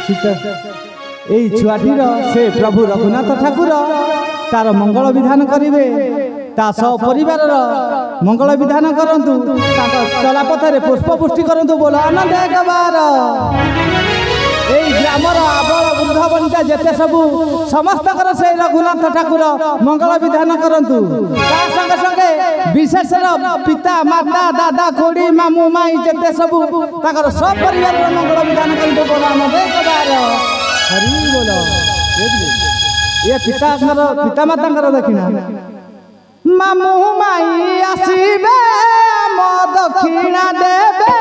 এই ଛୁଆଟିର ସେ ପ୍ରଭୁ ରଘୁନାଥ ଠାକୁର ତାର ମଙ୍ଗଳ ବିଧାନ କରିବେ, ତା ସହ ପରିବାରର ମଙ୍ଗଳ ବିଧାନ କରନ୍ତୁ, ତାଙ୍କ ଚଲାପଥରେ ପୁଷ୍ପ ପୁଷ୍ଟି କରନ୍ତୁ। ବୋଲ ଆନନ୍ଦ ଏକବାର। এই গ্রামর আবল বৃদ্ধ বনিতা যেতে সবু সমস্তকর সেই রঘুনাথ ঠাকুর মঙ্গল বিধান করন্তু। তা সঙ্গে সঙ্গে বিশেষর পিতা মাতা দাদা খোড়ি মামু মাই যেতে সবু তাকর সব পরিবারের মঙ্গল বিধান করন্তু। বল আনন্দ একবার। হরি বল। এ পিতা মাতাঙ্কর দক্ষিণা। মামু মাই আসিবে ম দক্ষিণা দেবে